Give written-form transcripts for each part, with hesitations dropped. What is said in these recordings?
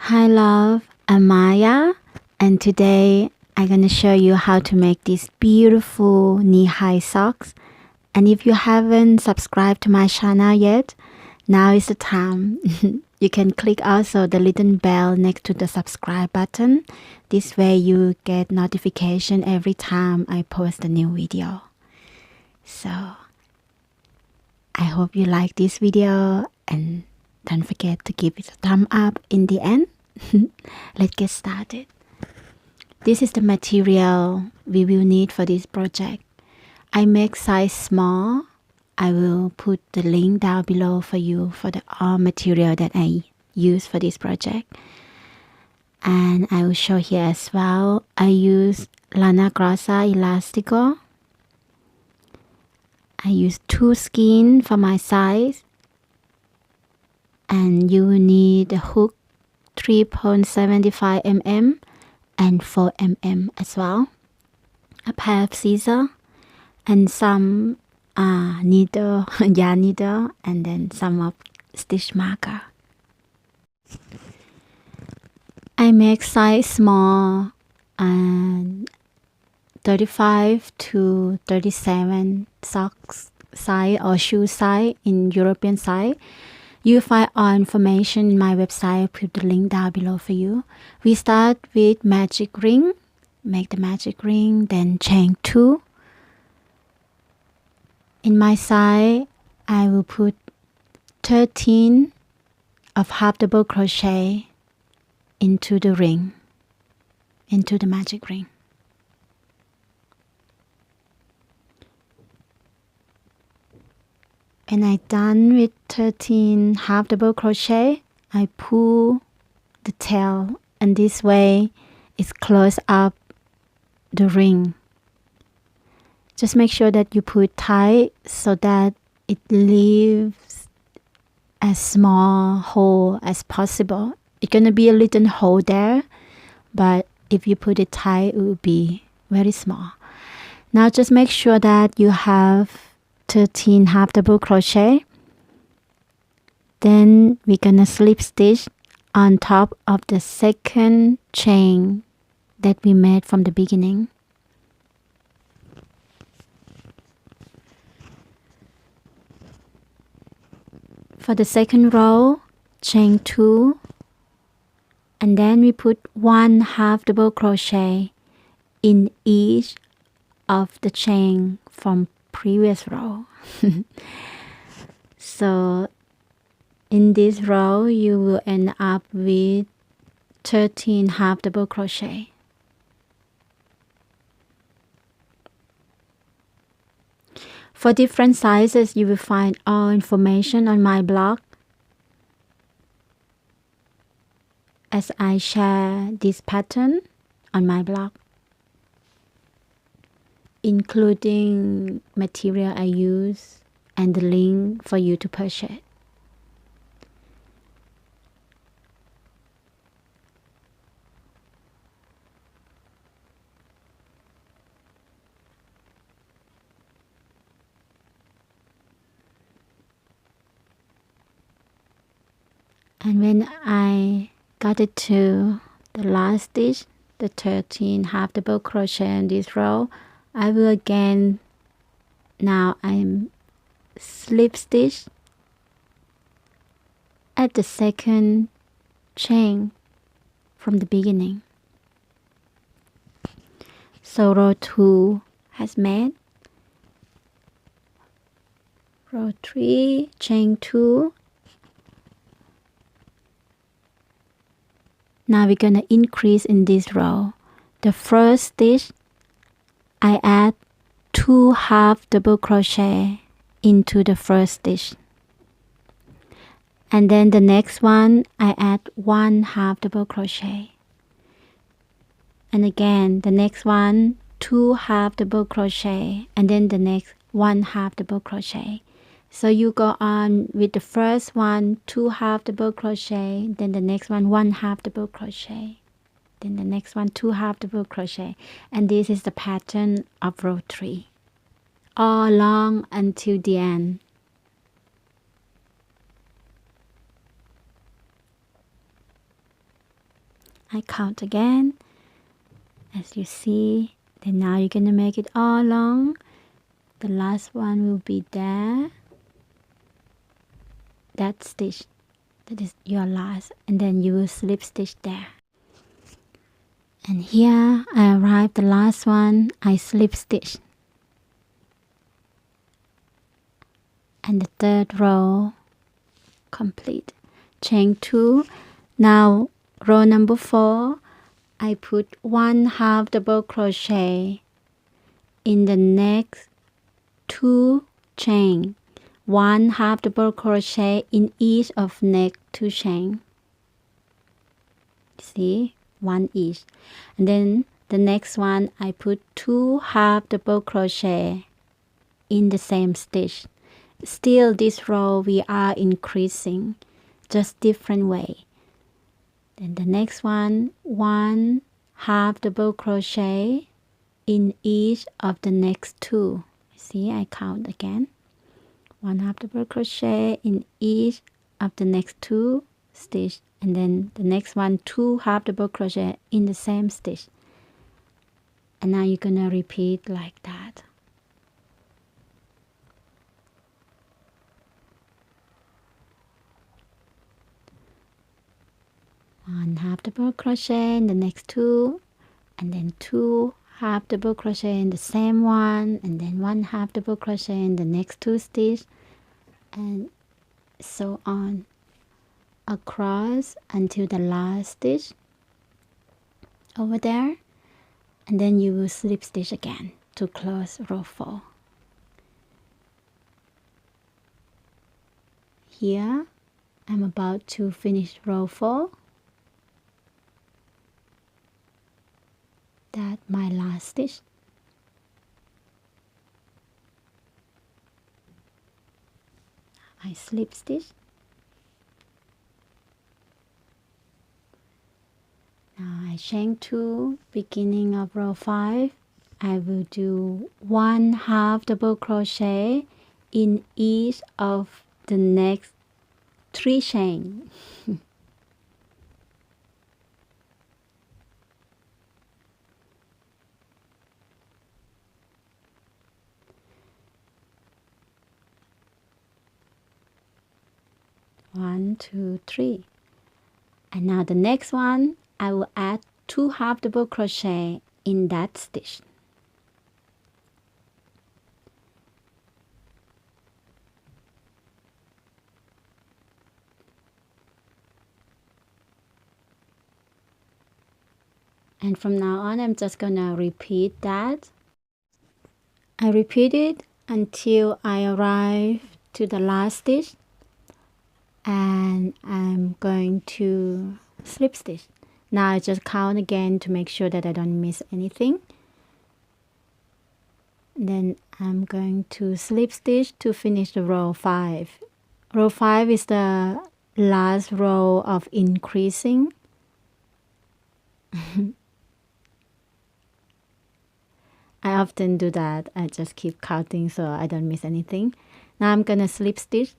Hi love, I'm Maya, and today I'm gonna show you how to make these beautiful knee-high socks. And if you haven't subscribed to my channel yet, now is the time. You can click also the little bell next to the subscribe button. This way you get notification every time I post a new video. So I hope you like this video and don't forget to give it a thumb up in the end. Let's get started. This is the material we will need for this project. I make size small. I will put the link down below for you for the all material that I use for this project. And I will show here as well. I use lana grossa elastico. I use 2 skeins for my size. And you will need a hook 3.75 mm and 4 mm as well. A pair of scissors and some needle, yarn needle, and then some of stitch marker. I make size small and 35 to 37 socks size or shoe size in European size. You find all information in my website. I'll put the link down below for you. We start with magic ring. Make the magic ring, then chain 2. In my side, I will put 13 of half double crochet into the ring, into the magic ring. When I'm done with 13 half double crochet, I pull the tail, and this way it close up the ring. Just make sure that you put tight so that it leaves as small hole as possible. It's gonna be a little hole there, but if you put it tight, it will be very small. Now just make sure that you have 13 half double crochet. Then we're gonna slip stitch on top of the second chain that we made from the beginning. For the second row, chain 2, and then we put 1 half double crochet in each of the chain from previous row. So in this row you will end up with 13 half double crochet. For different sizes, you will find all information on my blog as I share this pattern on my blog, including material I use and the link for you to purchase. And when I got it to the last stitch, the 13 half double crochet in this row, I will again, now I'm slip stitch at the second chain from the beginning. So row 2 has made. Row 3, chain 2. Now we're gonna increase in this row. The first stitch, I add 2 half double crochet into the first stitch. And then the next one, I add 1 half double crochet. And again, the next one, 2 half double crochet. And then the next 1 half double crochet. So you go on with the first one, 2 half double crochet, then the next one, 1 half double crochet, then the next one, 2 half double crochet. And this is the pattern of row 3, all along until the end. I count again, as you see. Then now you're gonna make it all along. The last one will be there, that stitch, that is your last, and then you will slip stitch there. And here I arrived the last one, I slip stitch. And the third row complete. Chain 2. Now row number 4, I put 1/2 double crochet in the next 2 chain. 1/2 double crochet in each of next 2 chain. See, 1 each. And then the next one I put 2/2 double crochet in the same stitch. Still this row we are increasing, just different way. Then the next one, 1/2 double crochet in each of the next 2. See, I count again. 1/2 double crochet in each of the next 2 stitch, and then the next one 2/2 double crochet in the same stitch. And now you're gonna repeat like that. One half double crochet in the next 2, and then 2/2 double crochet in the same one, and then 1/2 double crochet in the next 2 stitch, and so on across until the last stitch over there, and then you will slip stitch again to close row 4. Here I'm about to finish row 4. That's my last stitch. I slip stitch. Now I chain 2, beginning of row 5. I will do 1/2 double crochet in each of the next 3 chain. One, 2, 3. And now the next one, I will add 2/2 double crochet in that stitch. And from now on, I'm just gonna repeat that. I repeat it until I arrive to the last stitch, and I'm going to slip stitch. Now I just count again to make sure that I don't miss anything. Then I'm going to slip stitch to finish the row 5. Row 5 is the last row of increasing. I often do that. I just keep counting so I don't miss anything. Now I'm gonna slip stitch.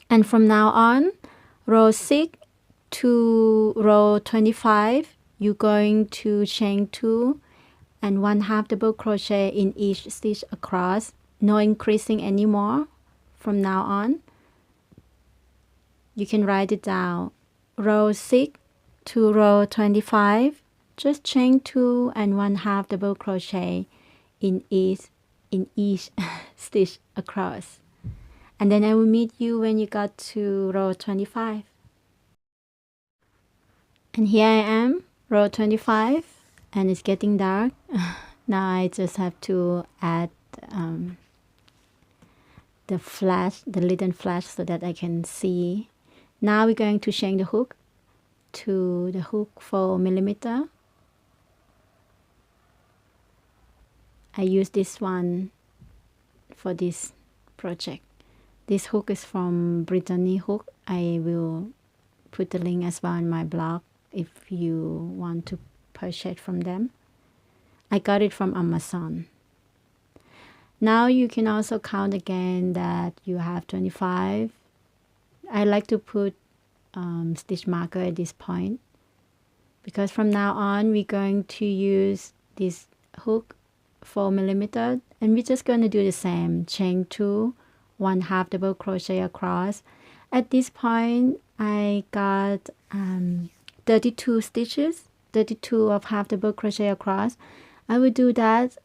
And from now on, row 6 to row 25, you're going to chain 2 and 1/2 double crochet in each stitch across. No increasing anymore from now on. You can write it down. Row 6 to row 25, just chain 2 and 1/2 double crochet in each stitch across. And then I will meet you when you got to row 25. And here I am, row 25, and it's getting dark. Now I just have to add the flash, the little flash, so that I can see. Now we're going to chain the hook to the hook 4mm. I use this one for this project. This hook is from Brittany Hook. I will put the link as well in my blog if you want to purchase from them. I got it from Amazon. Now you can also count again that you have 25. I like to put stitch marker at this point because from now on we're going to use this hook 4mm, and we're just going to do the same, chain 2, 1/2 double crochet across. At this point I got 32 stitches, 32 of half double crochet across. I will do that,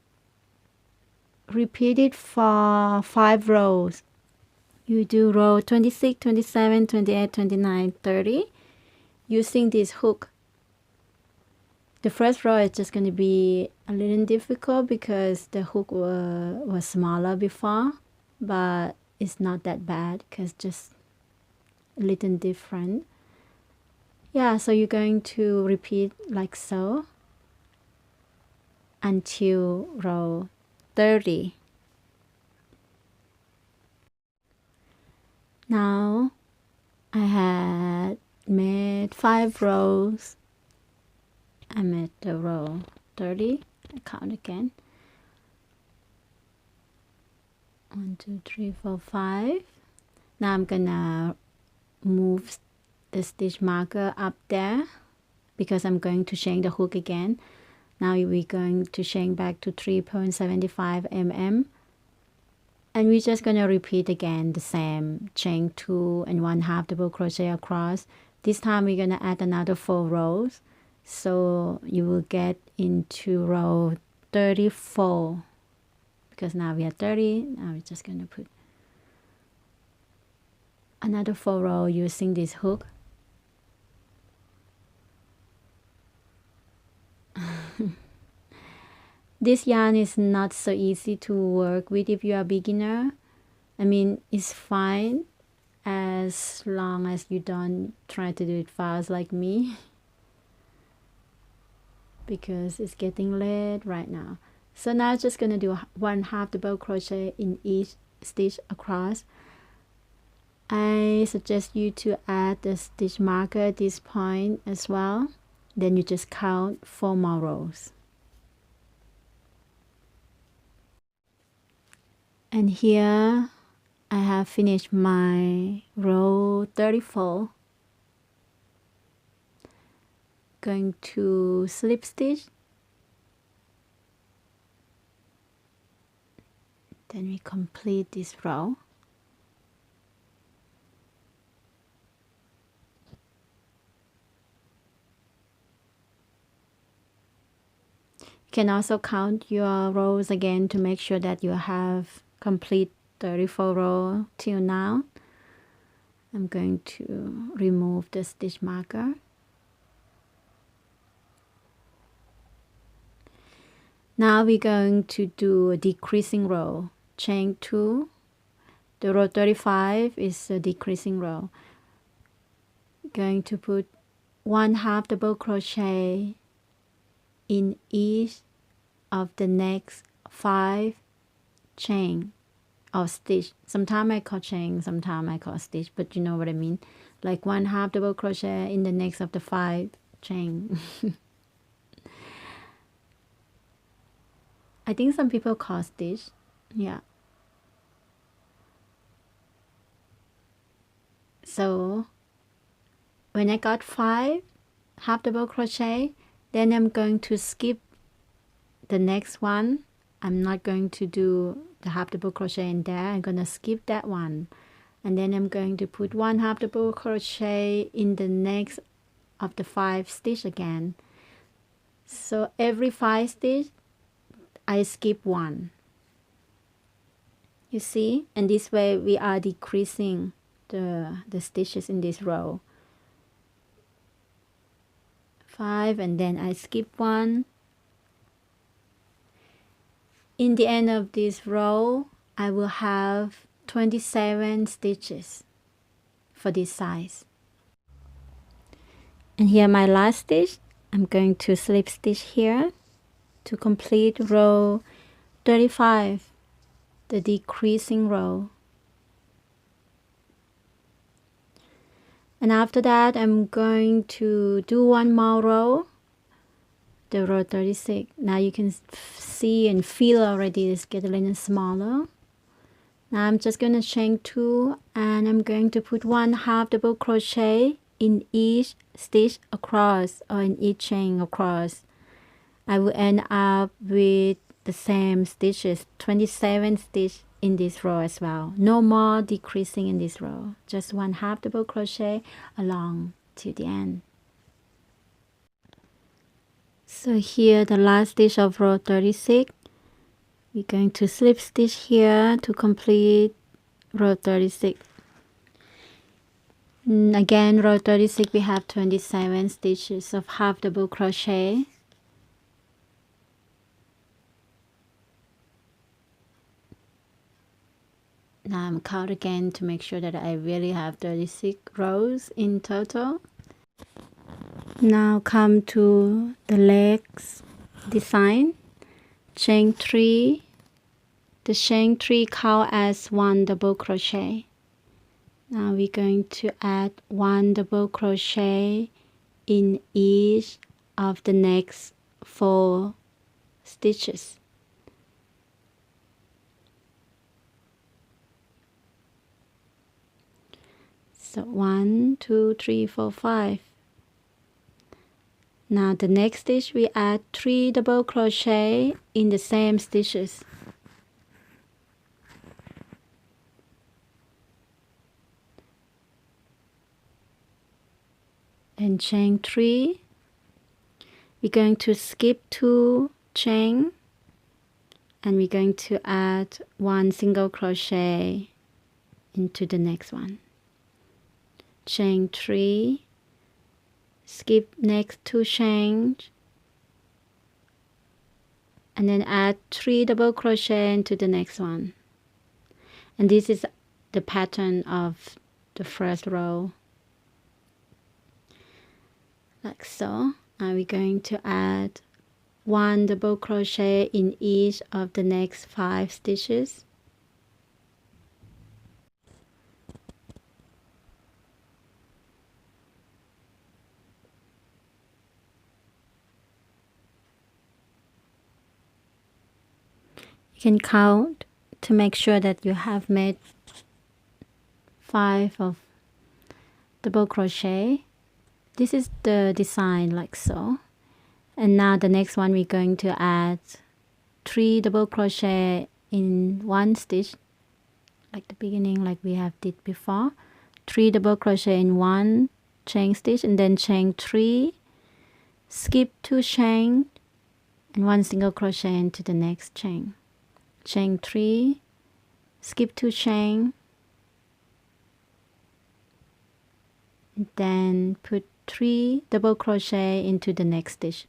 repeat it for 5 rows. You do row 26, 27, 28, 29, 30 using this hook. The first row is just going to be a little difficult because the hook was smaller before, but it's not that bad because just a little different. Yeah, so you're going to repeat like so until row 30. Now I had made 5 rows. I'm at the row 30. I count again. 1, 2, 3, 4, 5. Now I'm gonna move the stitch marker up there because I'm going to chain the hook again. Now we're going to chain back to 3.75 mm, and we're just gonna repeat again the same, chain 2 and 1/2 double crochet across. This time we're gonna add another 4 rows, so you will get into row 34, because now we are 30. Now we're just gonna put another 4 rows using this hook. This yarn is not so easy to work with if you are a beginner. I mean, it's fine as long as you don't try to do it fast like me, because it's getting late right now. So now I'm just gonna do 1/2 double crochet in each stitch across. I suggest you to add the stitch marker at this point as well. Then you just count 4 more rows. And here I have finished my row 34. Going to slip stitch. Then we complete this row. You can also count your rows again to make sure that you have complete 34 rows till now. I'm going to remove the stitch marker. Now we're going to do a decreasing row, chain 2. The row 35 is a decreasing row. Going to put 1/2 double crochet in each of the next 5 chain or stitch. Sometimes I call chain, sometimes I call stitch, but you know what I mean. Like 1/2 double crochet in the next of the 5 chain. I think some people call stitch. Yeah. So when I got 5 half double crochet, then I'm going to skip the next one. I'm not going to do the half double crochet in there. I'm gonna skip that one, and then I'm going to put 1/2 double crochet in the next of the 5 stitch again. So every 5 stitch I skip 1. You see, and this way we are decreasing the stitches in this row. 5, and then I skip 1. In the end of this row, I will have 27 stitches for this size. And here my last stitch, I'm going to slip stitch here to complete row 35, the decreasing row. And after that, I'm going to do 1 more row, the row 36. Now you can see and feel already it's getting a little smaller. Now I'm just going to chain 2, and I'm going to put 1/2 double crochet in each stitch across, or in each chain across, I will end up with the same stitches, 27 stitches in this row as well. No more decreasing in this row, just one half double crochet along to the end. So here, the last stitch of row 36, we're going to slip stitch here to complete row 36. Again, row 36, we have 27 stitches of half double crochet. Now I'm count again to make sure that I really have 36 rows in total. Now come to the legs design. Chain 3. The chain 3 count as 1 double crochet. Now we're going to add 1 double crochet in each of the next 4 stitches. So 1, 2, 3, 4, 5. Now the next stitch we add 3 double crochet in the same stitches. Then chain 3. We're going to skip 2 chain and we're going to add 1 single crochet into the next one. Chain 3, skip next 2 chains, and then add 3 double crochet into the next one. And this is the pattern of the first row, like so. Now we're going to add 1 double crochet in each of the next 5 stitches. You can count to make sure that you have made 5 of double crochet. This is the design, like so. And now the next one, we're going to add 3 double crochet in 1 stitch, like the beginning, like we have did before. 3 double crochet in 1 chain stitch, and then chain 3, skip 2 chain, and 1 single crochet into the next chain. Chain 3, skip 2 chain, then put 3 double crochet into the next stitch.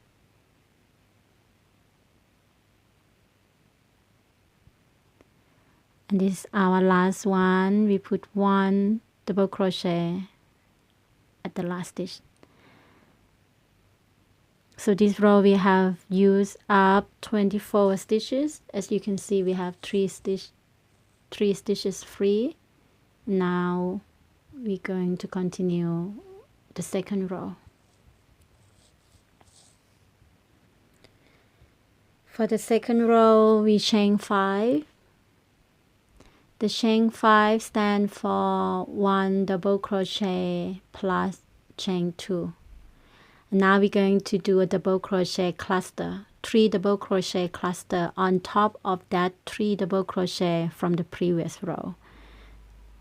And this is our last one. We put 1 double crochet at the last stitch. So this row we have used up 24 stitches. As you can see, we have 3 stitches free. Now we're going to continue the second row. For the second row, we chain 5. The chain 5 stands for 1 double crochet plus chain 2. Now we're going to do a double crochet cluster, 3 double crochet cluster on top of that 3 double crochet from the previous row.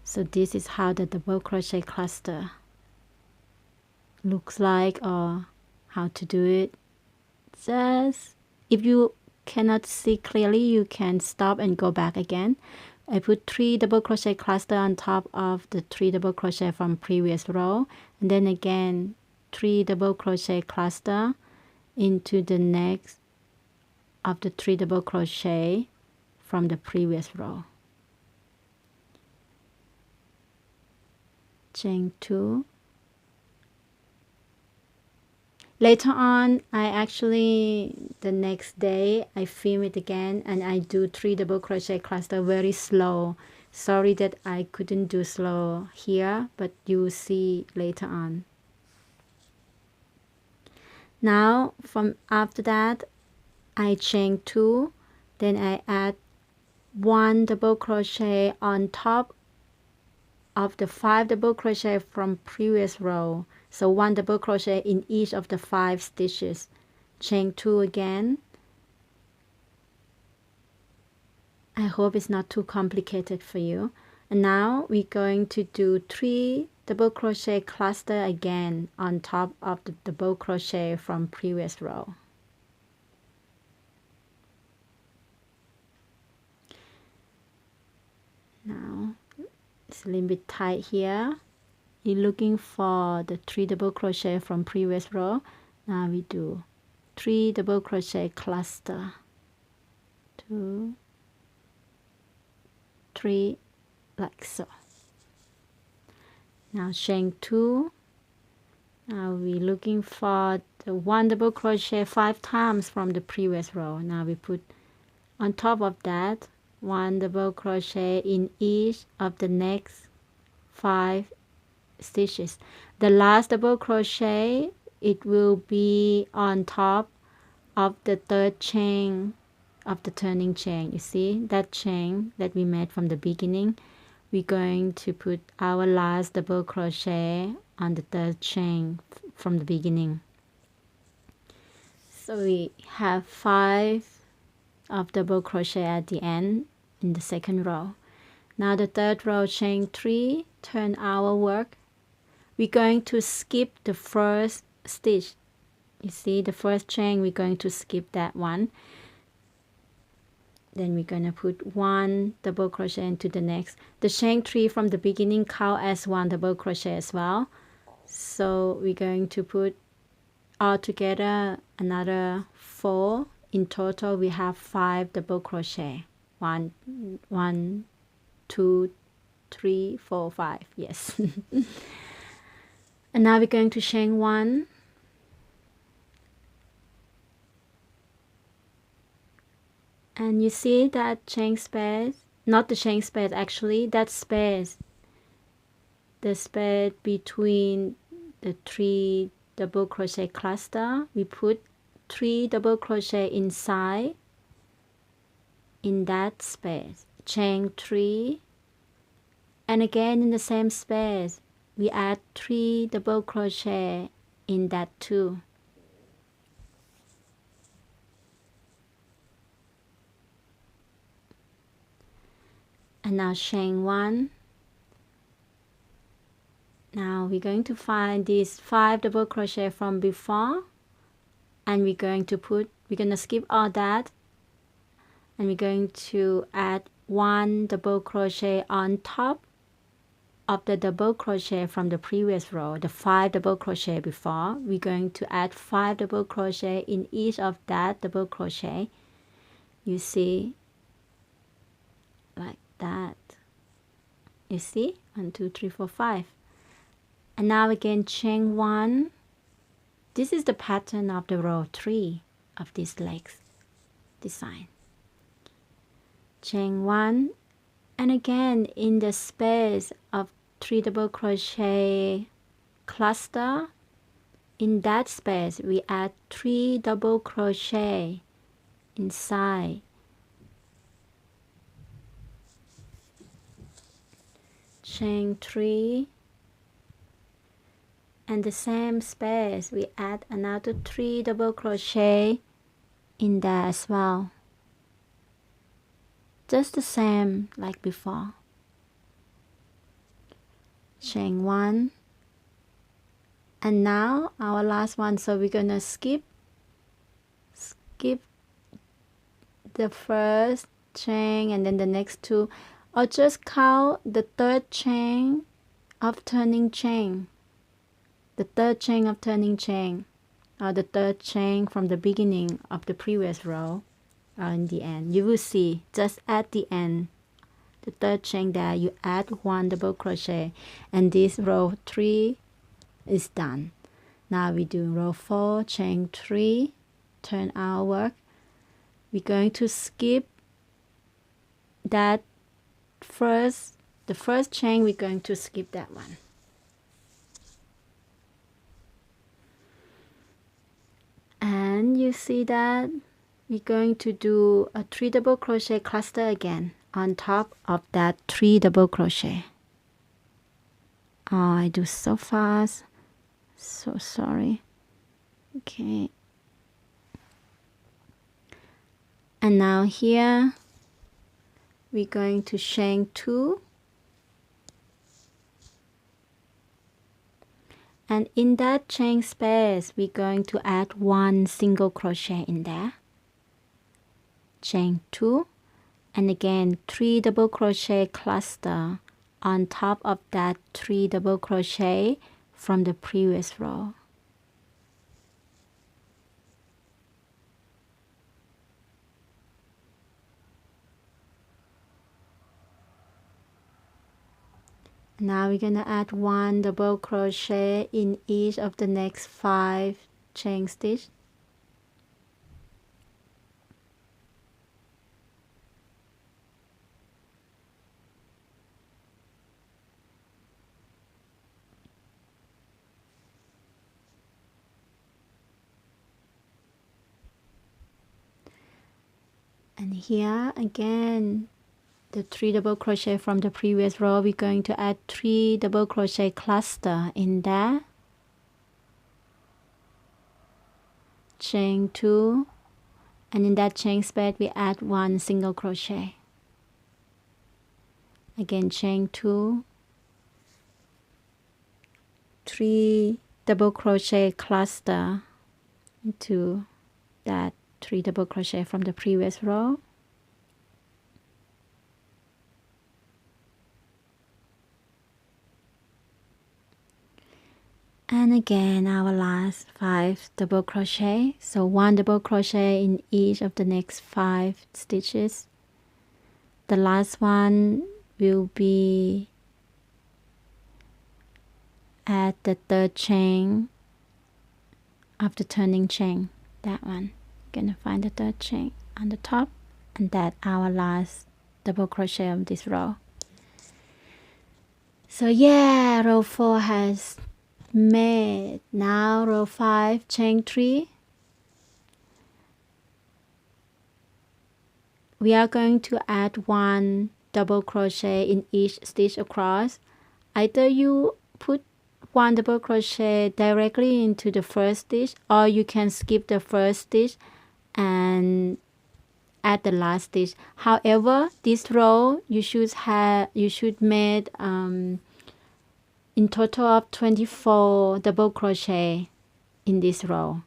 So this is how the double crochet cluster looks like, or how to do it. Just if you cannot see clearly, you can stop and go back again. I put 3 double crochet cluster on top of the 3 double crochet from previous row, and then again 3 double crochet cluster into the next of the 3 double crochet from the previous row. Chain 2. Later on, the next day I film it again and I do 3 double crochet cluster very slow. Sorry that I couldn't do slow here, but you will see later on. Now from after that, I chain 2, then I add 1 double crochet on top of the 5 double crochet from previous row. So 1 double crochet in each of the 5 stitches. Chain 2 again. I hope it's not too complicated for you. And now we're going to do 3 double crochet cluster again on top of the double crochet from previous row. Now it's a little bit tight here. You're looking for the 3 double crochet from previous row. Now we do 3 double crochet cluster, 2, 3, like so. Now chain 2. Now we're looking for the 1 double crochet 5 times from the previous row. Now we put on top of that 1 double crochet in each of the next 5 stitches. The last double crochet, it will be on top of the 3rd chain of the turning chain. You see that chain that we made from the beginning? We're going to put our last double crochet on the 3rd chain from the beginning. So we have 5 of double crochet at the end in the 2nd row. Now the 3rd row, chain 3, turn our work. We're going to skip the first stitch. You see the first chain, we're going to skip that one. Then we're going to put 1 double crochet into the next. The chain 3 from the beginning count as 1 double crochet as well. So we're going to put all together another 4. In total we have 5 double crochet. 1, 2, 3, 4, 5. Yes. And now we're going to chain 1. And you see that chain space, not the chain space actually, that space, the space between the 3 double crochet cluster, we put 3 double crochet inside in that space. Chain 3, and again in the same space, we add 3 double crochet in that too. And now chain 1. Now we're going to find these 5 double crochet from before, and we're going to skip all that, and we're going to add 1 double crochet on top of the double crochet from the previous row, the 5 double crochet before. We're going to add 5 double crochet in each of that double crochet. You see, like that. You see, 1, 2, 3, 4, 5. And now again chain 1. This is the pattern of the row 3 of this legs design. Chain 1, and again in the space of 3 double crochet cluster, in that space we add 3 double crochet inside. Chain 3, and the same space we add another 3 double crochet in there as well, just the same like before. Chain 1, and now our last one. So we're gonna skip the first chain and then the next 2, or just count the 3rd chain of turning chain, the 3rd chain of turning chain, or the 3rd chain from the beginning of the previous row, or in the end. You will see just at the end, the 3rd chain there, you add 1 double crochet, and this row 3 is done. Now we do row 4, chain 3, turn our work. We're going to skip that the first chain. We're going to skip that one. And you see that we're going to do a 3 double crochet cluster again on top of that 3 double crochet. Oh, I do so fast. So sorry. Okay. And now here we're going to chain 2. And in that chain space, we're going to add 1 single crochet in there. Chain 2. And again, 3 double crochet cluster on top of that 3 double crochet from the previous row. Now we're gonna add 1 double crochet in each of the next 5 chain stitch. And here again, the 3 double crochet from the previous row, we're going to add 3 double crochet cluster in there. Chain 2, and in that chain space we add 1 single crochet. Again, chain 2, 3 double crochet cluster into that 3 double crochet from the previous row. And again our last 5 double crochet, so 1 double crochet in each of the next 5 stitches. The last one will be at the 3rd chain of the turning chain. That one, gonna find the 3rd chain on the top, and that our last double crochet of this row. So yeah, row 4 has made. Now row 5, chain 3. We are going to add 1 double crochet in each stitch across. Either you put 1 double crochet directly into the first stitch, or you can skip the first stitch and add the last stitch. However, this row you should make in total of 24 double crochet in this row.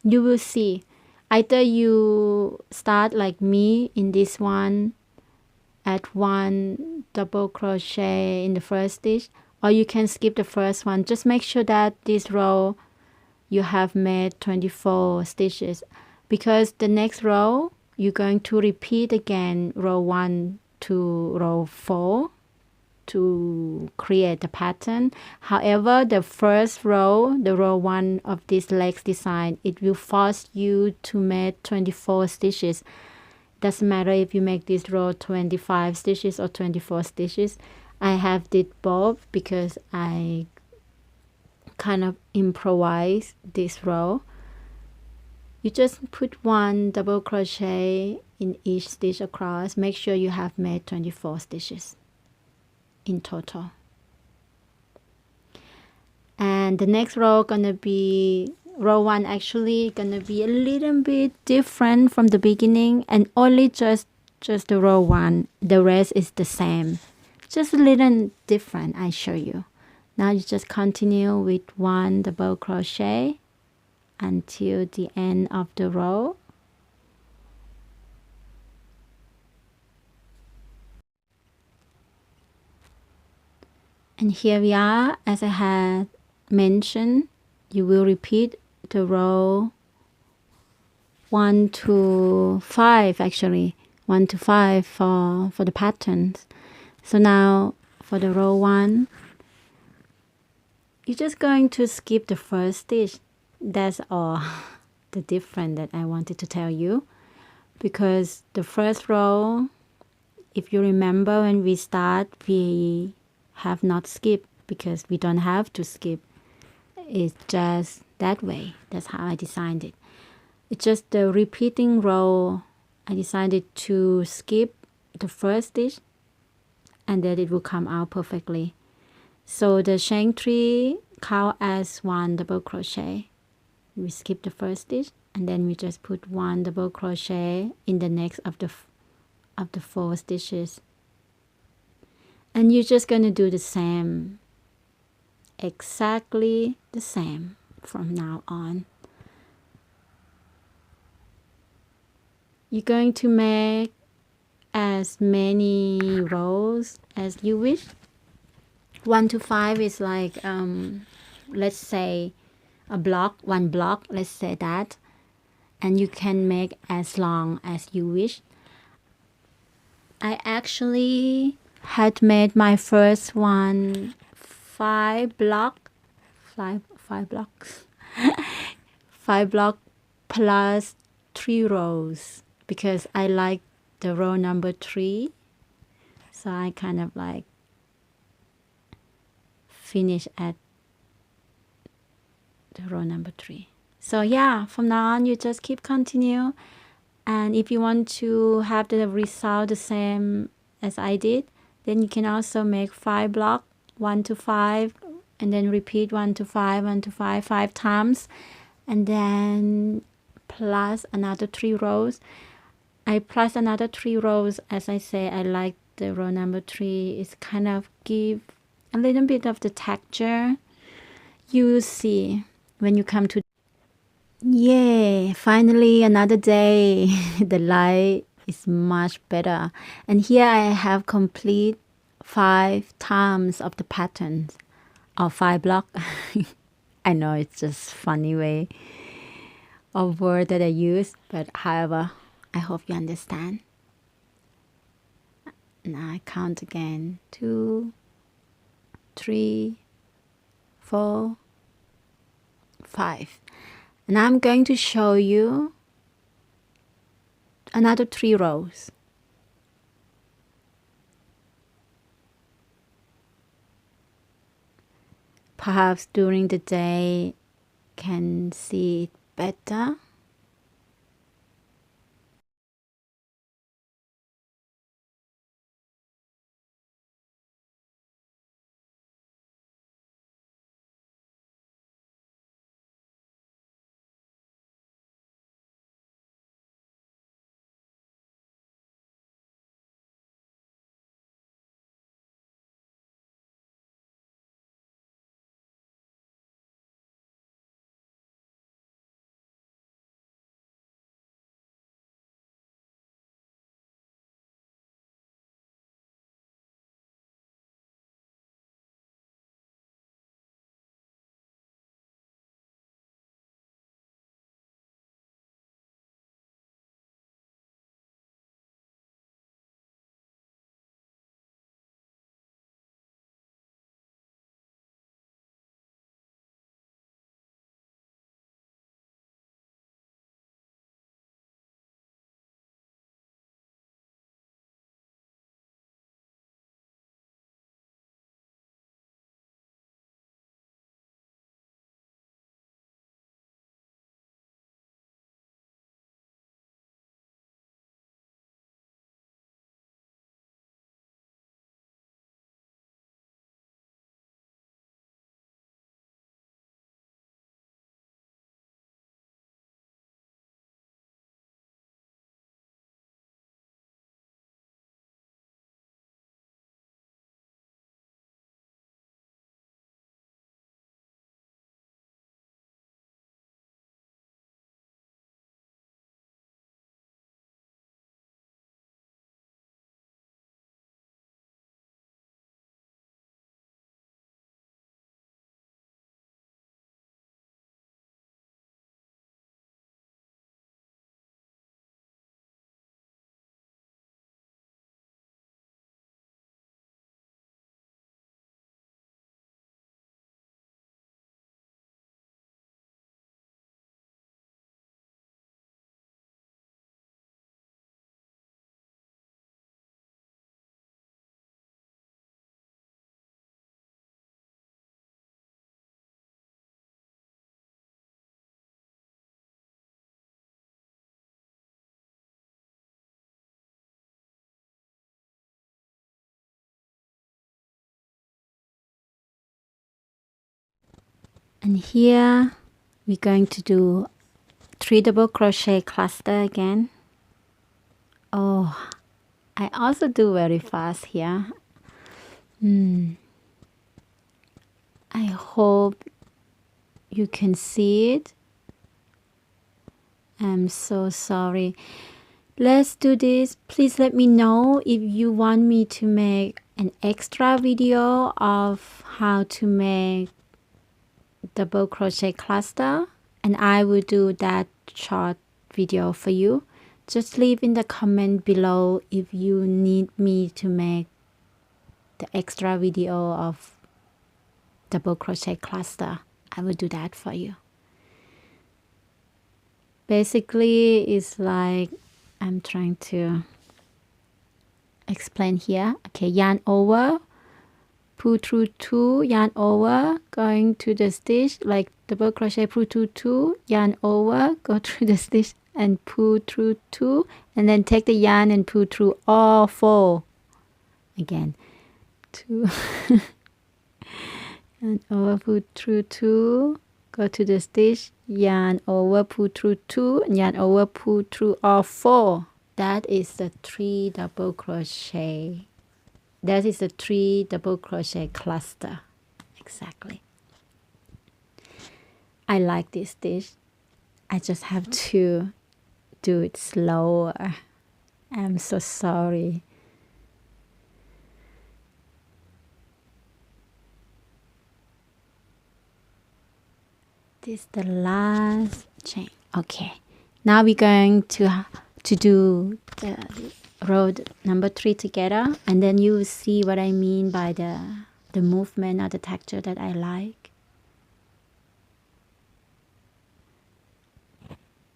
You will see, either you start like me in this one, add 1 double crochet in the first stitch, or you can skip the first one. Just make sure that this row you have made 24 stitches, because the next row you're going to repeat again row 1 to row 4 to create the pattern. However, the first row, the row 1 of this legs design, it will force you to make 24 stitches. Doesn't matter if you make this row 25 stitches or 24 stitches. I have did both because I kind of improvise this row. You just put 1 double crochet in each stitch across. Make sure you have made 24 stitches in total. And the next row gonna be row 1, actually gonna be a little bit different from the beginning, and only just the row 1. The rest is the same, just a little different. I show you. Now you just continue with 1 double crochet until the end of the row. And here we are. As I had mentioned, you will repeat the row 1 to 5, actually 1 to 5 for the patterns. So now for the row 1, you're just going to skip the first stitch. That's all the difference that I wanted to tell you, because the first row, if you remember when we start, we have not skipped because we don't have to skip. It's just that way. That's how I designed it. It's just the repeating row. I decided to skip the first stitch, and then it will come out perfectly. So the chain 3 count as 1 double crochet. We skip the first stitch and then we just put 1 double crochet in the next of the 4 stitches. And you're just going to do the same, exactly the same from now on. You're going to make as many rows as you wish. 1 to 5 is like let's say a block, 1 block, let's say that, and you can make as long as you wish. I actually had made my first one 5 blocks 5 block plus 3 rows because I like the row number 3, so I kind of like finish at the row number 3. So yeah, from now on you just keep continue, and if you want to have the result the same as I did, then you can also make 5 block 1 to 5 and then repeat 1 to 5 1 to 5 5 times, and then plus another 3 rows. I plus another 3 rows, as I say, I like the row number 3. It's kind of give a little bit of the texture. You see when you come to, yay, finally another day. The light is much better, and here I have complete 5 times of the patterns, or 5 block. I know it's just funny way of word that I use, but however, I hope you understand. Now I count again. 2, 3, 4, 5. And I'm going to show you another 3 rows. Perhaps during the day can see it better. And here we're going to do 3 double crochet cluster again. Oh, I also do very fast here. I hope you can see it. I'm so sorry. Let's do this. Please let me know if you want me to make an extra video of how to make double crochet cluster, and I will do that short video for you. Just leave in the comment below if you need me to make the extra video of double crochet cluster. I will do that for you. Basically, it's like I'm trying to explain here. Okay, yarn over, pull through 2, yarn over, going to the stitch, like double crochet, pull through 2, yarn over, go through the stitch and pull through 2, and then take the yarn and pull through all 4 again. 2 and over, pull through 2, go to the stitch, yarn over, pull through 2, and yarn over, pull through all 4. That is the 3 double crochet. That is the 3 double crochet cluster. Exactly. I like this stitch. I just have to do it slower. I'm so sorry. This is the last chain. Okay, now we're going to do the row number 3 together, and then you will see what I mean by the movement or the texture that I like.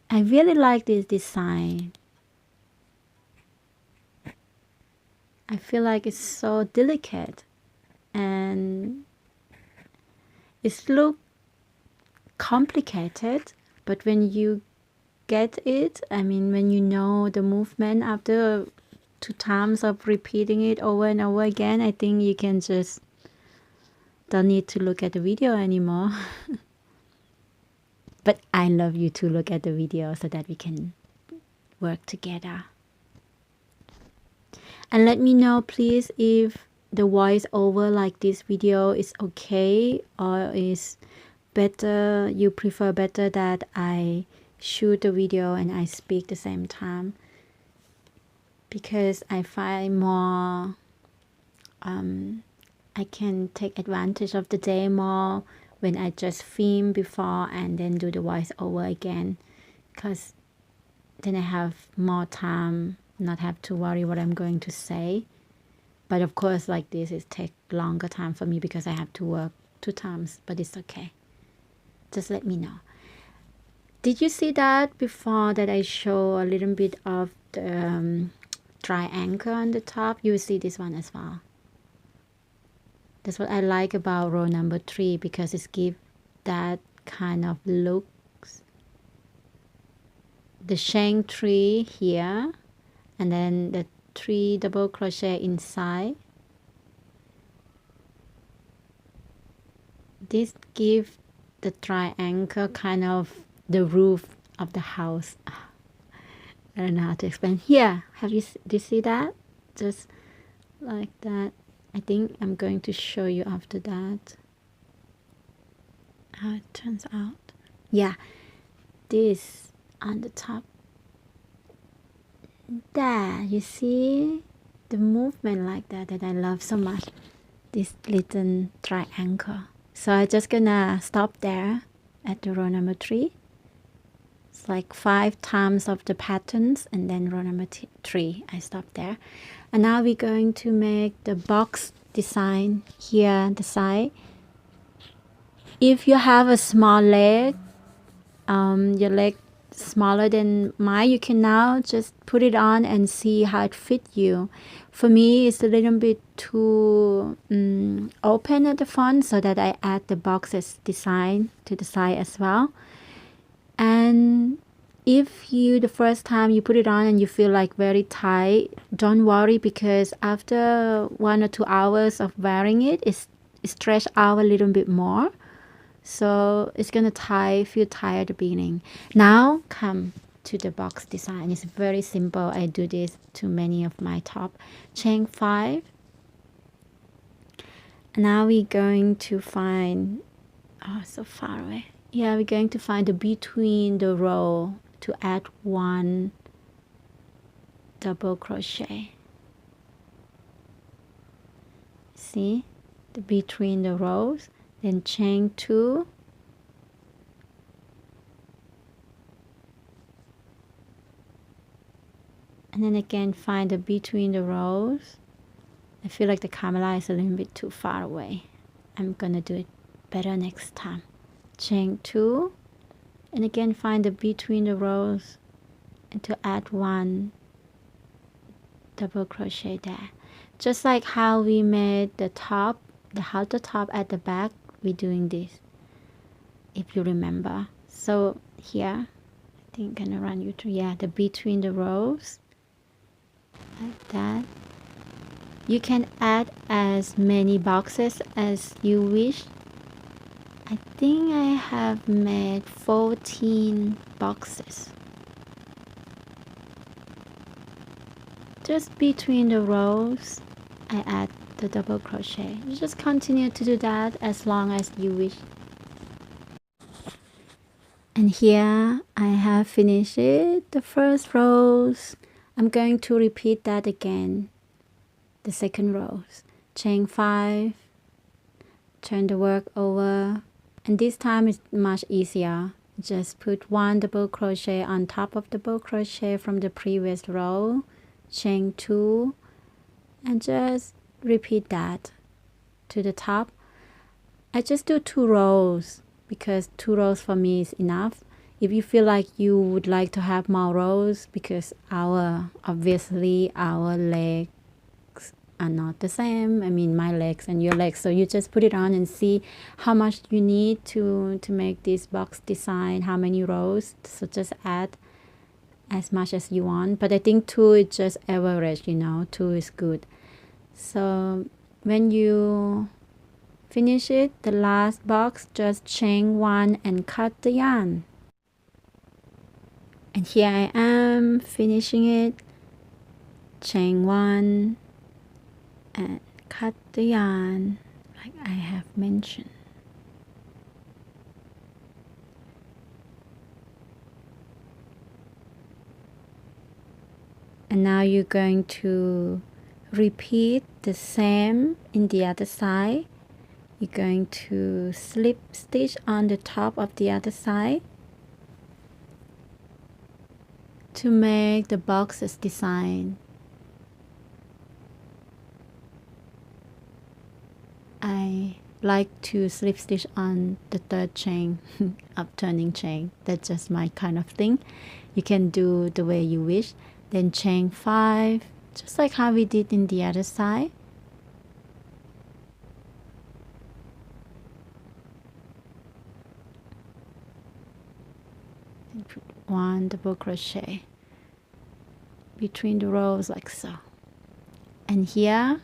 I really like this design. I feel like it's so delicate and it looks complicated, but when you get it, I mean, when you know the movement after 2 times of repeating it over and over again, I think you can just don't need to look at the video anymore. But I love you to look at the video so that we can work together. And let me know please if the voice over like this video is okay, or is better, you prefer better that I shoot the video and I speak the same time, because I find more I can take advantage of the day more when I just film before and then do the voice over again, because then I have more time, not have to worry what I'm going to say. But of course, like this, it takes longer time for me because I have to work 2 times, but it's okay. Just let me know. Did you see that before that I show a little bit of the triangle on the top? You will see this one as well. That's what I like about row number 3, because it gives that kind of looks. The chain 3 here, and then the 3 double crochet inside. This gives the triangle kind of the roof of the house. I don't know how to explain. Here, do you see that? Just like that. I think I'm going to show you after that how it turns out. Yeah, this on the top. There, you see the movement like that I love so much. This little triangle. So I'm just gonna stop there at the row number 3. It's like 5 times of the patterns, and then row number 3 I stop there. And now we're going to make the box design here on the side. If you have a small leg, your leg smaller than mine, you can now just put it on and see how it fits you. For me, it's a little bit too open at the front, so that I add the boxes design to the side as well. And if you, the first time you put it on and you feel like very tight, don't worry, because after 1 or 2 hours of wearing it, it stretch out a little bit more. so it's gonna feel tight at the beginning. Now come to the box design. It's very simple. I do this to many of my top. Chain 5. Now we're going to find, oh, so far away. Yeah, we're going to find the between the row to add 1 double crochet. See, the between the rows, then chain 2, and then again find the between the rows. I feel like the camera is a little bit too far away. I'm gonna do it better next time. Chain 2, and again find the between the rows and to add 1 double crochet there. Just like how we made the top, the halter top at the back, we're doing this, if you remember. So here, I think I'm gonna run you through, yeah, the between the rows, like that. You can add as many boxes as you wish. I think I have made 14 boxes. Just between the rows, I add the double crochet. You just continue to do that as long as you wish. And here I have finished it, the first rows. I'm going to repeat that again. The second rows. Chain 5, turn the work over, and this time it's much easier. Just put 1 double crochet on top of the double crochet from the previous row, chain 2, and just repeat that to the top. I just do 2 rows because 2 rows for me is enough. If you feel like you would like to have more rows, because obviously our legs are not the same. I mean, my legs and your legs. So you just put it on and see how much you need to make this box design, how many rows. So just add as much as you want. But I think 2 is just average, you know, 2 is good. So when you finish it, the last box, just chain 1 and cut the yarn. And here I am finishing it. Chain 1 and cut the yarn like I have mentioned. And now you're going to repeat the same in the other side. You're going to slip stitch on the top of the other side to make the boxes design. I like to slip stitch on the 3rd chain of turning chain. That's just my kind of thing. You can do the way you wish. Then chain 5, just like how we did in the other side. And put 1 double crochet between the rows like so. And here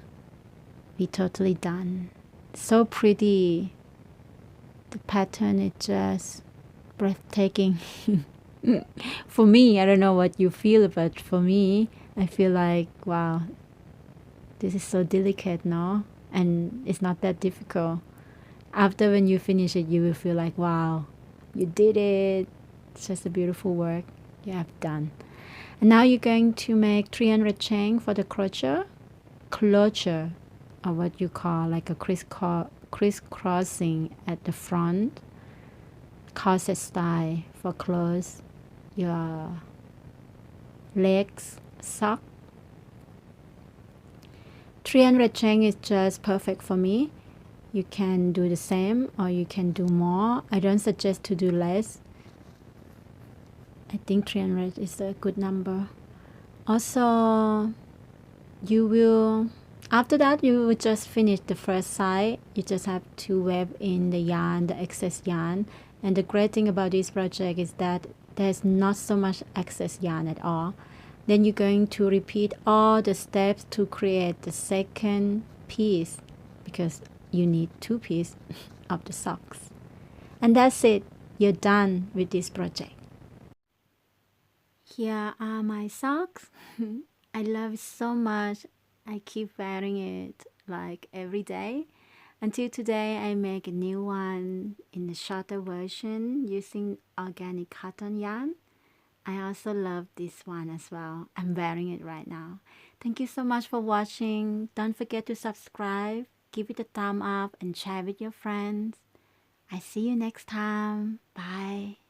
we're totally done. So pretty. The pattern is just breathtaking. For me, I don't know what you feel, but for me, I feel like, wow, this is so delicate, no? And it's not that difficult. After when you finish it, you will feel like, wow, you did it. It's just a beautiful work you have done. And now you're going to make 300 chain for the crochet, or what you call like a crisscrossing at the front, corset style for close your legs, sock. 300 chain is just perfect for me. You can do the same or you can do more. I don't suggest to do less. I think 300 is a good number. Also, after that you will just finish the first side. You just have to weave in the yarn, the excess yarn. And the great thing about this project is that there's not so much excess yarn at all. Then you're going to repeat all the steps to create the second piece, because you need 2 pieces of the socks. And that's it. You're done with this project. Here are my socks. I love it so much. I keep wearing it like every day. Until today, I make a new one in the shorter version using organic cotton yarn. I also love this one as well. I'm wearing it right now. Thank you so much for watching. Don't forget to subscribe, give it a thumb up, and share with your friends. I see you next time. Bye.